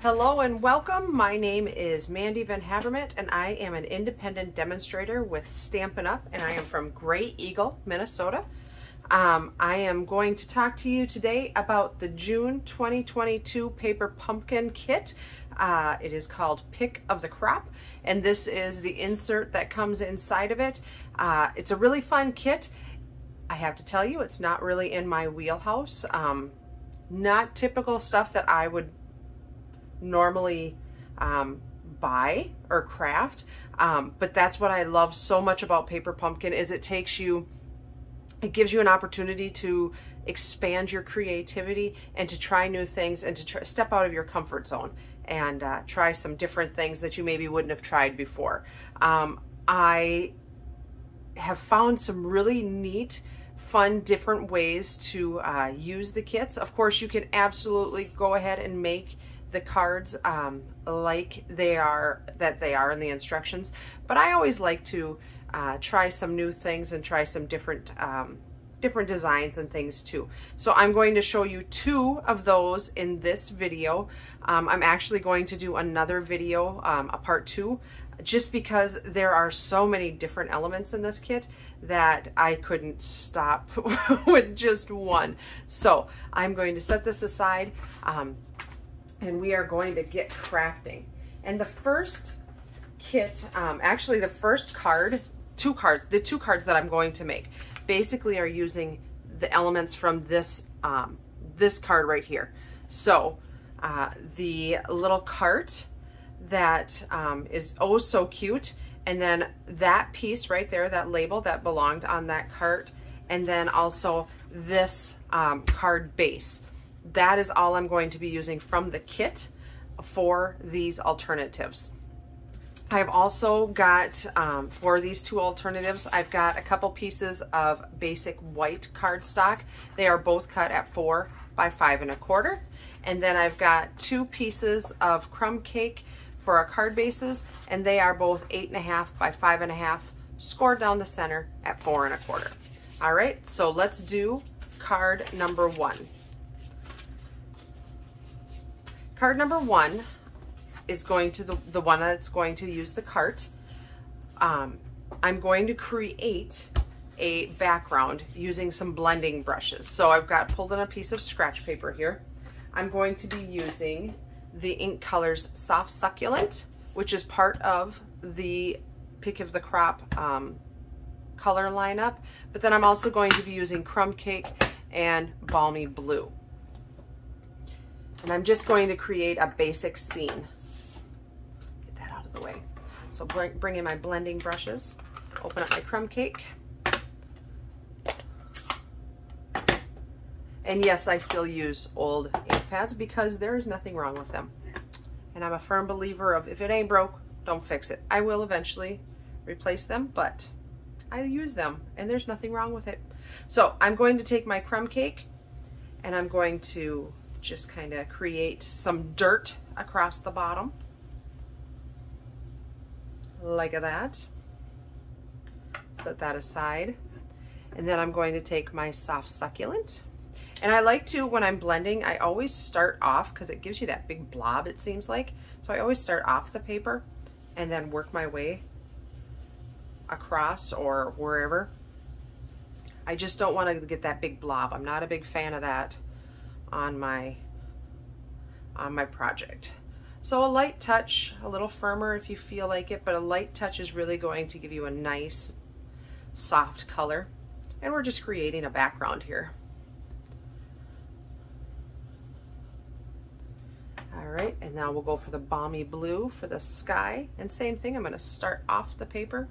Hello and welcome. My name is Mandy VanHavermaet and I am an independent demonstrator with Stampin' Up! And I am from Gray Eagle, Minnesota. I am going to talk to you today about the June 2022 Paper Pumpkin Kit. It is called Pick of the Crop, and this is the insert that comes inside of it. It's a really fun kit. I have to tell you, it's not really in my wheelhouse. Not typical stuff that I would normally buy or craft, but that's what I love so much about Paper Pumpkin is it gives you an opportunity to expand your creativity and to try new things and to step out of your comfort zone and try some different things that you maybe wouldn't have tried before. I have found some really neat, fun, different ways to use the kits. Of course, you can absolutely go ahead and make the cards like they are in the instructions, but I always like to try some new things and try some different designs and things too. So I'm going to show you two of those in this video. I'm actually going to do another video, a part 2, just because there are so many different elements in this kit that I couldn't stop with just one. So I'm going to set this aside and we are going to get crafting. And the first kit, actually the first card, the two cards that I'm going to make basically are using the elements from this this card right here. So the little cart that is oh so cute, and then that piece right there, that label that belonged on that cart, and then also this card base. That is all I'm going to be using from the kit for these alternatives. I've also got, for these two alternatives, I've got a couple pieces of basic white cardstock. They are both cut at 4 by 5 1/4. And then I've got 2 pieces of Crumb Cake for our card bases, and they are both 8 1/2 by 5 1/2, scored down the center at 4 1/4. All right, so let's do card number 1. Card number 1 is going to the one that's going to use the cart. I'm going to create a background using some blending brushes. So I've got pulled in a piece of scratch paper here. I'm going to be using the Ink Colors Soft Succulent, which is part of the Pick of the Crop color lineup. But then I'm also going to be using Crumb Cake and Balmy Blue. And I'm just going to create a basic scene. Get that out of the way. So bring in my blending brushes, open up my Crumb Cake. And yes, I still use old ink pads because there is nothing wrong with them. And I'm a firm believer of if it ain't broke, don't fix it. I will eventually replace them, but I use them and there's nothing wrong with it. So I'm going to take my Crumb Cake and I'm going to just kind of create some dirt across the bottom like that. Set that aside, and then I'm going to take my Soft Succulent, and I like to, when I'm blending, I always start off, because it gives you that big blob, it seems like, so I always start off the paper and then work my way across or wherever. I just don't want to get that big blob. I'm not a big fan of that on my project. So a light touch, a little firmer if you feel like it, but a light touch is really going to give you a nice soft color. And we're just creating a background here. All right, and now we'll go for the Balmy Blue for the sky. And same thing, I'm going to start off the paper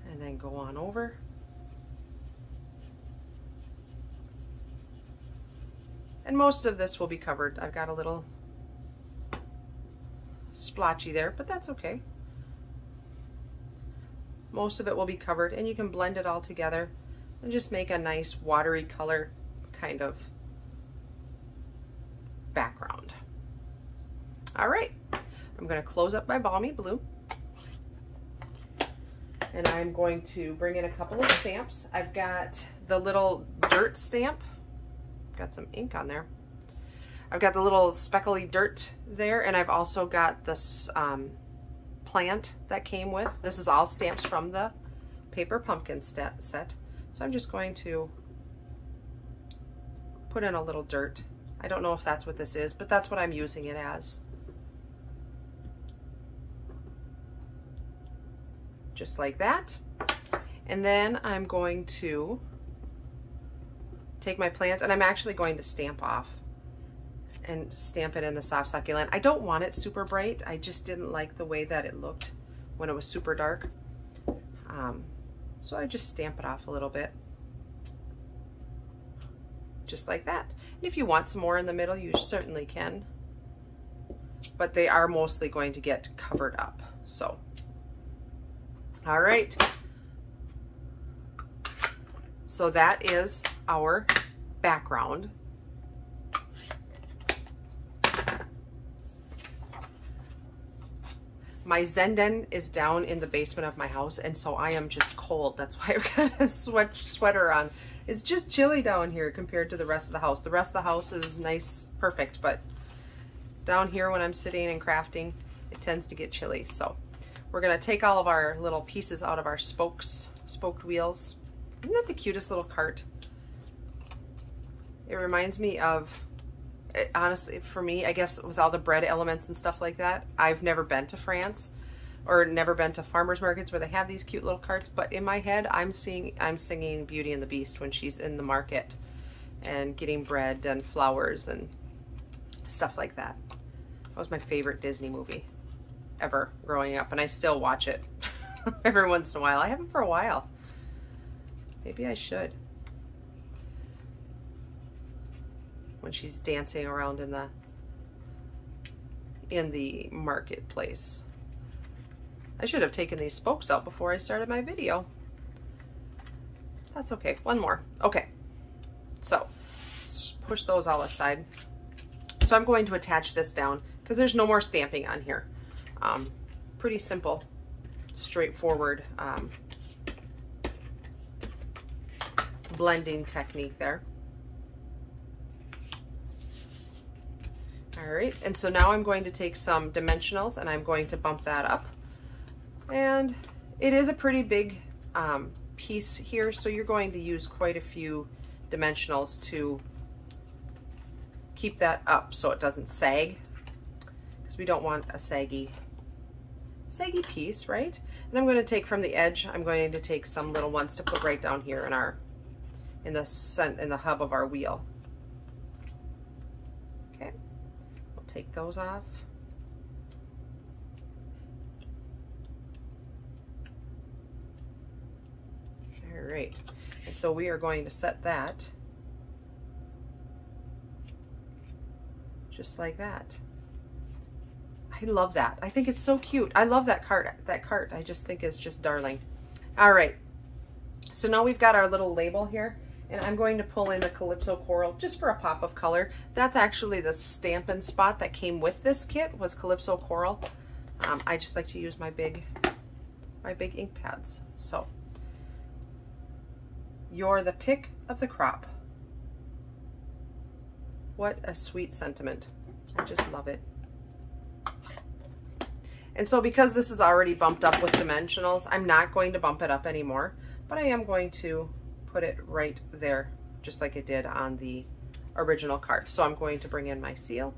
and then go on over. And most of this will be covered. I've got a little splotchy there, but that's okay. Most of it will be covered, and you can blend it all together and just make a nice watery color kind of background. All right, I'm going to close up my Balmy Blue, and I'm going to bring in a couple of stamps. I've got the little dirt stamp, got some ink on there. I've got the little speckly dirt there, and I've also got this plant that came with. This is all stamps from the paper pumpkin set. So I'm just going to put in a little dirt. I don't know if that's what this is, but that's what I'm using it as. Just like that. And then I'm going to take my plant, and I'm actually going to stamp off and stamp it in the soft succulent. I don't want it super bright. I just didn't like the way that it looked when it was super dark. So I just stamp it off a little bit. Just like that. And if you want some more in the middle, you certainly can. But they are mostly going to get covered up. So, all right. So that is our background. My Zenden is down in the basement of my house, and so I am just cold. That's why I've got a sweater on. It's just chilly down here compared to the rest of the house. The rest of the house is nice, perfect, but down here when I'm sitting and crafting, it tends to get chilly. So we're gonna take all of our little pieces out of our spoked wheels. Isn't that the cutest little cart? It reminds me of, honestly, for me, I guess with all the bread elements and stuff like that, I've never been to France or never been to farmers markets where they have these cute little carts, but in my head, I'm singing Beauty and the Beast when she's in the market and getting bread and flowers and stuff like that. That was my favorite Disney movie ever growing up, and I still watch it every once in a while. I haven't for a while. Maybe I should. When she's dancing around in the marketplace. I should have taken these spokes out before I started my video. That's okay. One more. Okay. So push those all aside. So I'm going to attach this down because there's no more stamping on here. Pretty simple, straightforward blending technique there. All right, and so now I'm going to take some dimensionals and I'm going to bump that up. And it is a pretty big piece here, so you're going to use quite a few dimensionals to keep that up so it doesn't sag, because we don't want a saggy piece, right? And I'm going to take from the edge, I'm going to take some little ones to put right down here in the hub of our wheel. Okay. Take those off. All right, and so we are going to set that just like that. I love that. I think it's so cute. I love that cart. I just think it's just darling. All right, so now we've got our little label here. And I'm going to pull in the Calypso Coral just for a pop of color. That's actually the Stampin' Spot that came with this kit, was Calypso Coral. I just like to use my big ink pads. So, you're the pick of the crop. What a sweet sentiment. I just love it. And so because this is already bumped up with dimensionals, I'm not going to bump it up anymore, but I am going to put it right there, just like it did on the original card. So I'm going to bring in my seal.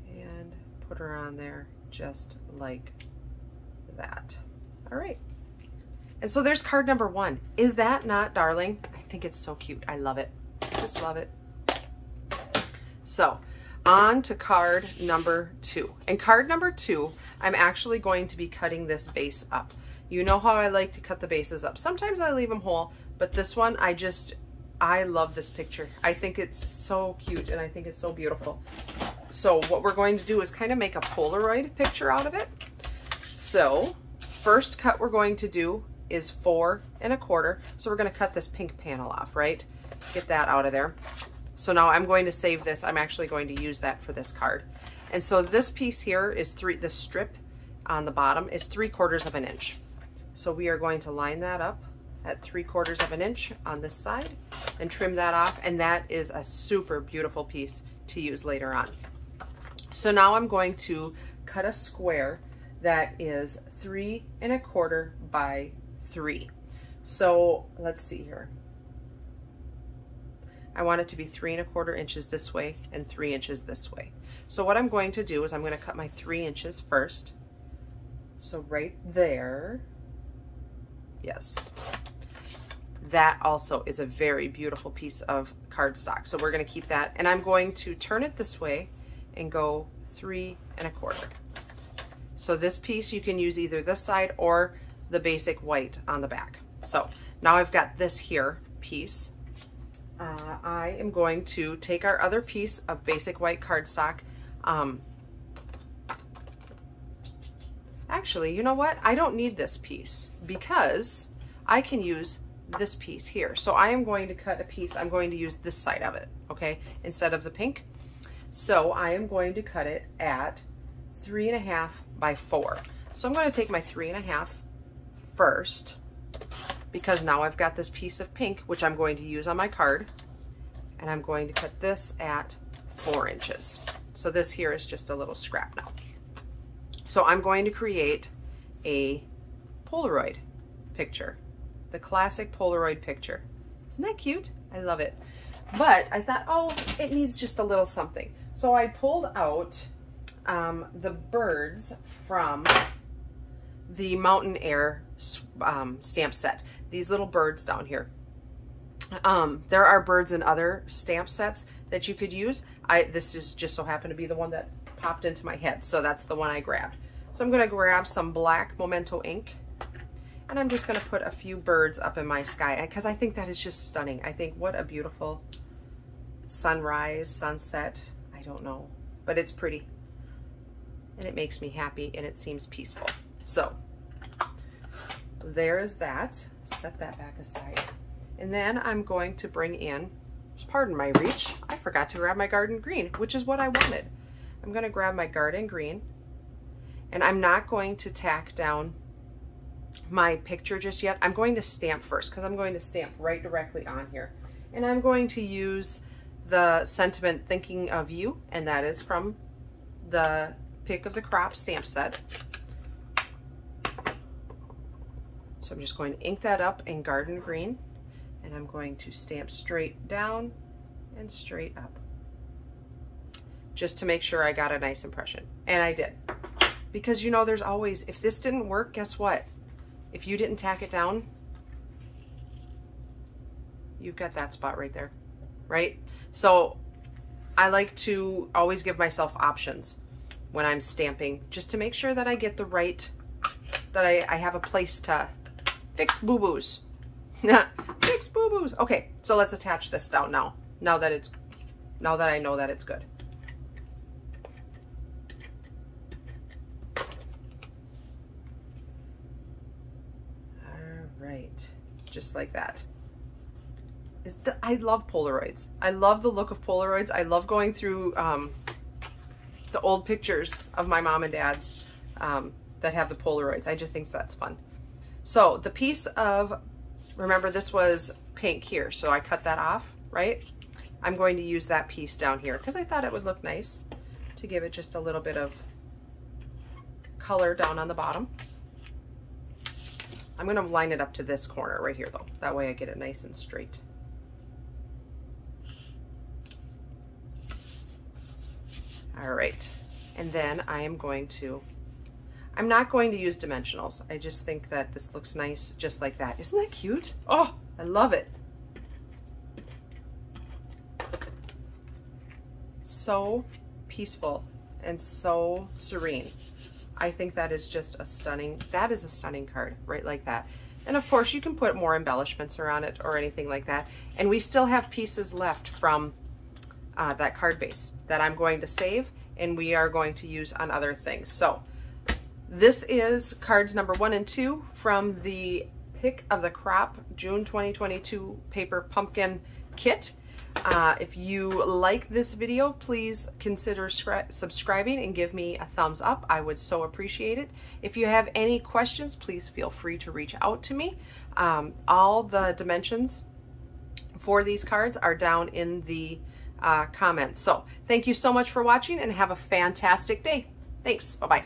And put her on there just like that. All right. And so there's card number 1. Is that not darling? I think it's so cute. I love it. Just love it. So on to card number 2. And card number 2, I'm actually going to be cutting this base up. You know how I like to cut the bases up. Sometimes I leave them whole, but this one, I love this picture. I think it's so cute and I think it's so beautiful. So what we're going to do is kind of make a Polaroid picture out of it. So first cut we're going to do is 4 1/4. So we're going to cut this pink panel off, right? Get that out of there. So now I'm going to save this. I'm actually going to use that for this card. And so this piece here is this strip on the bottom is 3/4 of an inch. So we are going to line that up at 3/4 of an inch on this side and trim that off. And that is a super beautiful piece to use later on. So now I'm going to cut a square that is 3 1/4 by 3. So let's see here. I want it to be 3 1/4 inches this way and 3 inches this way. So what I'm going to do is I'm going to cut my 3 inches first. So right there, yes. That also is a very beautiful piece of cardstock. So we're going to keep that, and I'm going to turn it this way and go 3 1/4. So this piece, you can use either this side or the basic white on the back. So now I've got this here piece. I am going to take our other piece of basic white cardstock. Actually, you know what? I don't need this piece because I can use this piece here. So I am going to cut a piece. I'm going to use this side of it, okay, instead of the pink. So I am going to cut it at 3 1/2 by 4. So I'm going to take my 3 1/2 first, because now I've got this piece of pink, which I'm going to use on my card, and I'm going to cut this at 4 inches. So this here is just a little scrap now. So I'm going to create a Polaroid picture, the classic Polaroid picture. Isn't that cute? I love it. But I thought, oh, it needs just a little something. So I pulled out the birds from the Mountain Air stamp set. These little birds down here. There are birds in other stamp sets that you could use. This is just so happened to be the one that popped into my head, so that's the one I grabbed. So I'm going to grab some black Memento ink, and I'm just going to put a few birds up in my sky, because I think that is just stunning. I think what a beautiful sunrise, sunset, I don't know, but it's pretty, and it makes me happy, and it seems peaceful. So there is that. Set that back aside. And then I'm going to bring in, pardon my reach, I forgot to grab my garden green, which is what I wanted. I'm going to grab my garden green, and I'm not going to tack down my picture just yet. I'm going to stamp first, because I'm going to stamp right directly on here. And I'm going to use the sentiment Thinking of You, and that is from the Pick of the Crop stamp set. So I'm just going to ink that up in garden green, and I'm going to stamp straight down and straight up, just to make sure I got a nice impression. And I did. Because you know, there's always, if this didn't work, guess what? If you didn't tack it down, you've got that spot right there, right? So I like to always give myself options when I'm stamping, just to make sure that I get the right, that I have a place to fix boo-boos. Fix boo-boos. Okay, so let's attach this down now. Now that I know that it's good. All right, just like that. I love Polaroids. I love the look of Polaroids. I love going through the old pictures of my mom and dad's that have the Polaroids. I just think that's fun. So the piece of, remember this was pink here, so I cut that off, right? I'm going to use that piece down here because I thought it would look nice to give it just a little bit of color down on the bottom. I'm going to line it up to this corner right here though. That way I get it nice and straight. All right, and then I am going to, I'm not going to use dimensionals. I just think that this looks nice just like that. Isn't that cute? Oh, I love it. So peaceful and so serene. I think that is just a stunning, that is a stunning card, right like that. And of course you can put more embellishments around it or anything like that. And we still have pieces left from that card base that I'm going to save and we are going to use on other things. So this is cards number 1 and 2 from the Pick of the Crop June 2022 paper pumpkin kit. If you like this video, please consider subscribing and give me a thumbs up. I would so appreciate it. If you have any questions, please feel free to reach out to me. All the dimensions for these cards are down in the comments. So thank you so much for watching and have a fantastic day. Thanks. Bye-bye.